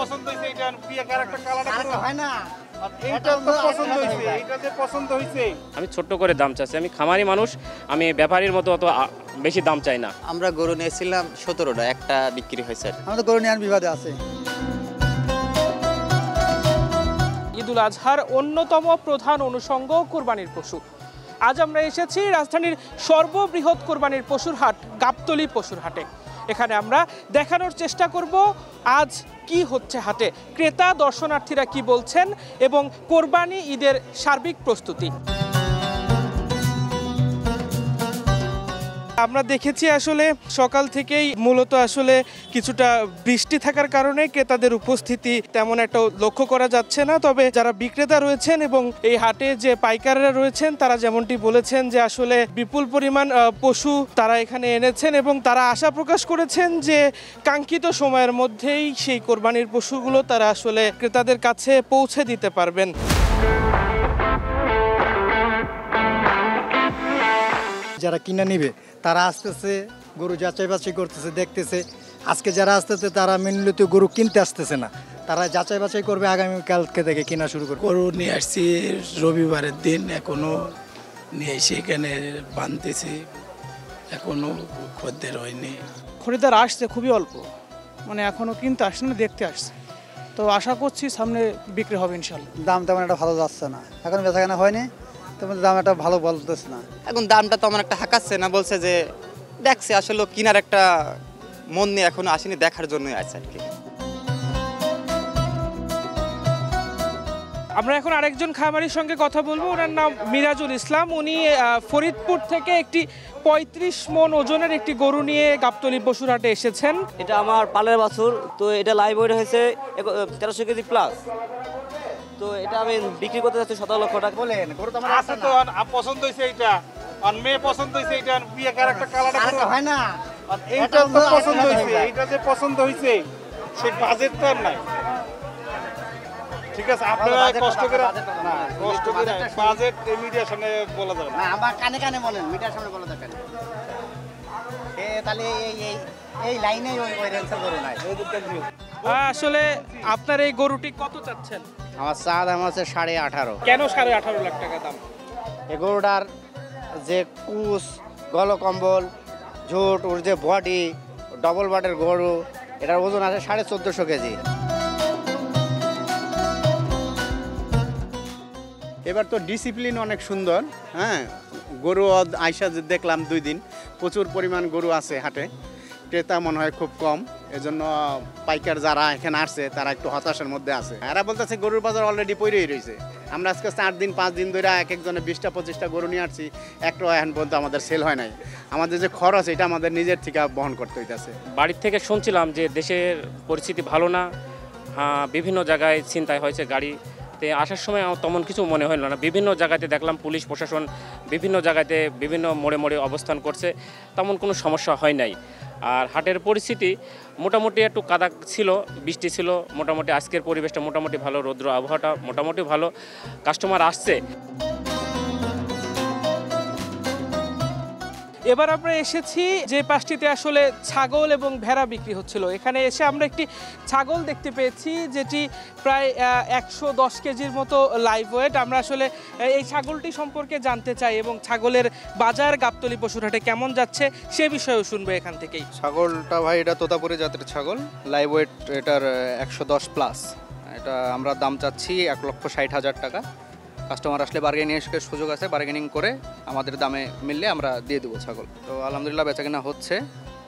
পছন্দ হইছে এটা বিয়ে ক্যারেক্টার কালারটা হয় না এইটা তো পছন্দ হইছে এইটা যে পছন্দ হইছে। আমি ছোট্ট করে দাম চাচ্ছি, আমি খামারি মানুষ, আমি ব্যাপারীর মতো অত বেশি দাম চাই না। আমরা গরু নিয়েছিলাম 17টা, একটা বিক্রি হয়েছে। আমাদের গরু নিয়ে বিবাদে আছে। ঈদুল আজহার অন্যতম প্রধান অনুষঙ্গ কোরবানির পশু। আজ আমরা এসেছি রাজধানীর সর্ববৃহৎ কোরবানির পশুর হাট গাবতলী পশুর হাটে। এখানে আমরা দেখানোর চেষ্টা করব আজ কি হচ্ছে হাটে, ক্রেতা দর্শনার্থীরা কি বলছেন এবং কোরবানি ঈদের সার্বিক প্রস্তুতি। আমরা দেখেছি আসলে সকাল থেকেই মূলত আসলে কিছুটা বৃষ্টি থাকার কারণে ক্রেতাদের উপস্থিতি তেমন একটা লক্ষ্য করা যাচ্ছে না। তবে যারা বিক্রেতা রয়েছেন এবং এই হাটে যে পাইকাররা রয়েছেন তারা যেমনটি বলেছেন যে আসলে বিপুল পরিমাণ পশু তারা এখানে এনেছেন এবং তারা আশা প্রকাশ করেছেন যে কাঙ্ক্ষিত সময়ের মধ্যেই সেই কোরবানির পশুগুলো তারা আসলে ক্রেতাদের কাছে পৌঁছে দিতে পারবেন। যারা কিনে নিবে তারা আসতেছে, গরু যাচাই বাছাই করতেছে, দেখতেছে। আজকে যারা আসতেছে তারা মিনলিত গরু কিনতে আসতেছে না, তারা যাচাই বাছাই করবে, আগামীকালকে থেকে কেনা শুরু করবে। গরু নিয়ে আসছি রবিবারের দিন, এখনো নিয়ে এসে এখানে বাঁধতেছি, এখনো খদ্দের হয়নি। খরিদ্দার আসছে খুবই অল্প, মানে এখনো কিনতে আসছে না, দেখতে আসছে। তো আশা করছি সামনে বিক্রি হবে ইনশাল্লাহ। দাম তেমন একটা ভালো যাচ্ছে না, এখন বেচাকেনা হয়নি, তেমন দাম একটা ভালো বলতেছে না। এখন দামটা তো আমার একটা হাঁকাচ্ছে না, বলছে যে দেখছে, আসলে কিনার একটা মন নিয়ে এখনো আসেনি, দেখার জন্যই আছে আর কি। আমরা এখন আরেকজন খামারির সঙ্গে কথা বলবো, ওনার নাম মিরাজুল ইসলাম। উনি ফরিদপুর থেকে একটি 35 মণ ওজনের একটি গরু নিয়ে গাবতলী পশুর হাটে এসেছেন। এটা আমার পালের বাছুর, তো এটা লাইভ ওয়েট হয়েছে 1300 কেজি প্লাস। তো এটা আমি বিক্রি করতে যাচ্ছি 17 লক্ষ টাকা। বলেন গরু তো আমার আছে তো পছন্দ হইছে এইটা, আর মেয়ে পছন্দ হইছে এইটা বিয়ে ক্যারেক্টার কালারটা হয় না এইটা তো পছন্দ হইছে এইটা যে পছন্দ হইছে সেই বাজেট তো আর নাই। ঠিক আছে, আপনারা কষ্ট করে বাজেট মিডিয়ার সামনে বলা যাবে না, আমার কানে কানে বলেন, মিটার সামনে বলা যাবে না। তাহলে এই লাইনে ওই রেঞ্জের গরু নাই। আসলে আপনার এই গরুটি কত চাচ্ছেন? আমার চা দাম আছে 18.5। কেন 18.5 লাখ টাকা দাম? এই গরুটার যে কুচ, গলকম্বল, ঝুট, ওর যে বডি, ডবল বডির গরু, এটার ওজন আছে 1450 কেজি। এবার তো ডিসিপ্লিন অনেক সুন্দর। হ্যাঁ, গরু আইসা দেখলাম 2 দিন, প্রচুর পরিমাণ গরু আছে হাটে, ক্রেতা মনে হয় খুব কম। এজন্য পাইকার যারা এখানে আসছে তারা একটু হতাশার মধ্যে আছে। এরা বলতেছে গরুর বাজার অলরেডি পড়েই রয়েছে। আমরা আজকে 4 দিন 5 দিন ধরে এক একজনে 20টা-25টা গরু নিয়ে আসছি, একটা এখন পর্যন্ত আমাদের সেল হয় নাই। আমাদের যে খরচ এটা আমাদের নিজের থেকে বহন করতে হইতেছে। বাড়ির থেকে শুনছিলাম যে দেশের পরিস্থিতি ভালো না, বিভিন্ন জায়গায় ছিনতাই হয়েছে গাড়ি, তো আসার সময় তেমন কিছু মনে হলো না। বিভিন্ন জায়গাতে দেখলাম পুলিশ প্রশাসন বিভিন্ন জায়গাতে বিভিন্ন মোড়ে মোড়ে অবস্থান করছে, তেমন কোনো সমস্যা হয় নাই। আর হাটের পরিস্থিতি মোটামুটি একটু কাদা ছিল, বৃষ্টি ছিল, মোটামুটি আজকের পরিবেশটা মোটামুটি ভালো, রৌদ্র আবহাওয়াটা মোটামুটি ভালো, কাস্টমার আসছে। এবার আমরা এসেছি যে পাশটিতে আসলে ছাগল এবং ভেড়া বিক্রি হচ্ছিল। এখানে এসে আমরা একটি ছাগল দেখতে পেয়েছি যেটি প্রায় 110 কেজির মতো লাইভ ওয়েট। আমরা আসলে এই ছাগলটি সম্পর্কে জানতে চাই এবং ছাগলের বাজার গাবতলী পশুর হাটে কেমন যাচ্ছে সে বিষয়েও শুনবো এখান থেকেই। ছাগলটা ভাই এটা তোতাপুরি জাতের ছাগল, লাইভ ওয়েট এটার 110 প্লাস। এটা আমরা দাম চাচ্ছি 1,60,000 টাকা। কাস্টমার আসলে বার্গেনিংয়ের সুযোগ আছে, বার্গেনিং করে আমাদের দামে মিললে আমরা দিয়ে দেবো ছাগল। তো আলহামদুলিল্লাহ বেচাকেনা হচ্ছে।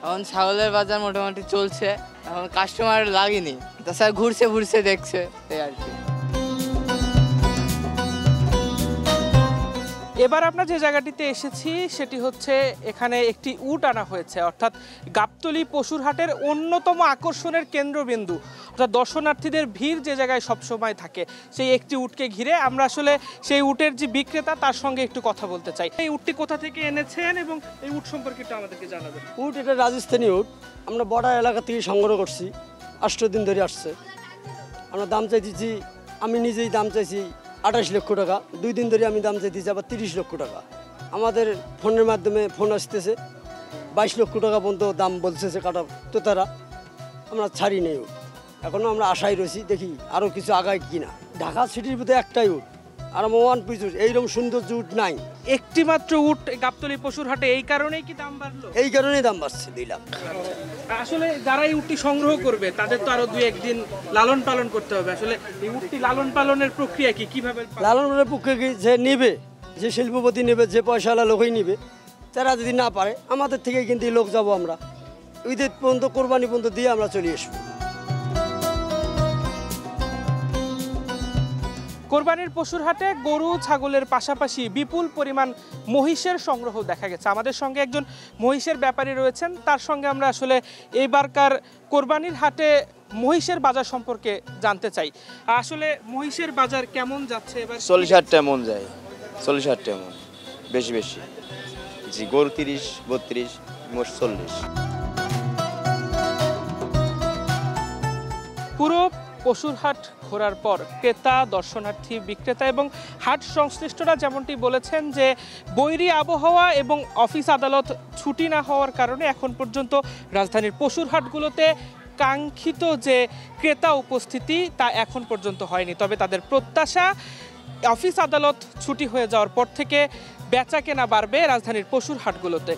এখন ছাগলের বাজার মোটামুটি চলছে, এখন কাস্টমার লাগেনি, তাছাড়া ঘুরছে দেখছে এই আর কি। এবার আমরা যে জায়গাটিতে এসেছি সেটি হচ্ছে এখানে একটি উট আনা হয়েছে, অর্থাৎ গাবতলী পশুর হাটের অন্যতম আকর্ষণের কেন্দ্রবিন্দু, অর্থাৎ দর্শনার্থীদের ভিড় যে জায়গায় সবসময় থাকে সেই একটি উটকে ঘিরে আমরা আসলে সেই উটের যে বিক্রেতা তার সঙ্গে একটু কথা বলতে চাই। এই উটটি কোথা থেকে এনেছেন এবং এই উট সম্পর্কে একটু আমাদেরকে জানাবেন। উট এটা রাজস্থানী উট, আমরা বর্ডার এলাকা থেকে সংগ্রহ করছি, 8 দিন ধরে আসছে। আমরা দাম চাইতেছি, আমি নিজেই দাম চাইছি 28 লক্ষ টাকা। 2 দিন ধরে আমি দাম চাইতেছি আবার 30 লক্ষ টাকা। আমাদের ফোনের মাধ্যমে ফোন আসতেছে, 22 লক্ষ টাকা পর্যন্ত দাম বলতেছে কাটা, তো তারা আমরা ছাড়ি নেই। এখনো আমরা আশায় রয়েছি, দেখি আরও কিছু আগায় কিনা। ঢাকা সিটির ভিতরে একটাই উট, আর ওয়ান পিস উট, এইরকম সৌন্দর্য উট নাই। একটি মাত্র উট গাবতলী পশুর হাটে, এই কারণেই কি দাম বাড়লো? এই কারণেই দাম বাড়ছে 2 লাখ। আসলে যারা এই উটটি সংগ্রহ করবে তাদের তো আরো 2-1 দিন লালন পালন করতে হবে। আসলে এই উটটি লালন পালনের প্রক্রিয়া কি, কিভাবে লালন পালনের পক্ষে যে নেবে, যে শিল্পপতি নেবে, যে পয়সাওয়ালা লোকই নেবে, তারা যদি না পারে আমাদের থেকে কিন্তু লোক যাবো আমরা, ঈদের পর্যন্ত, কোরবানি পর্যন্ত দিয়ে আমরা চলে আসবো। কোরবানির পশুর হাটে গরু ছাগলের পাশাপাশি বিপুল পরিমাণ মহিষের সংগ্রহ দেখা গেছে। আমাদের সঙ্গে একজন মহিষের ব্যাপারী রয়েছেন, তার সঙ্গে আমরা আসলে এইবারকার কোরবানির হাটে মহিষের বাজার সম্পর্কে জানতে চাই। আসলে মহিষের বাজার কেমন যাচ্ছে এবার? 40-60 মন যায়, 40-60 মন, বেশি বেশি। জি, গরু 30-32, মোষ 40। পুরো পশুর হাট ঘোরার পর ক্রেতা, দর্শনার্থী, বিক্রেতা এবং হাট সংশ্লিষ্টরা যেমনটি বলেছেন যে বৈরী আবহাওয়া এবং অফিস আদালত ছুটি না হওয়ার কারণে এখন পর্যন্ত রাজধানীর পশুর হাটগুলোতে কাঙ্ক্ষিত যে ক্রেতা উপস্থিতি তা এখন পর্যন্ত হয়নি। তবে তাদের প্রত্যাশা অফিস আদালত ছুটি হয়ে যাওয়ার পর থেকে বেচা কেনা বাড়বে রাজধানীর পশুর হাটগুলোতে।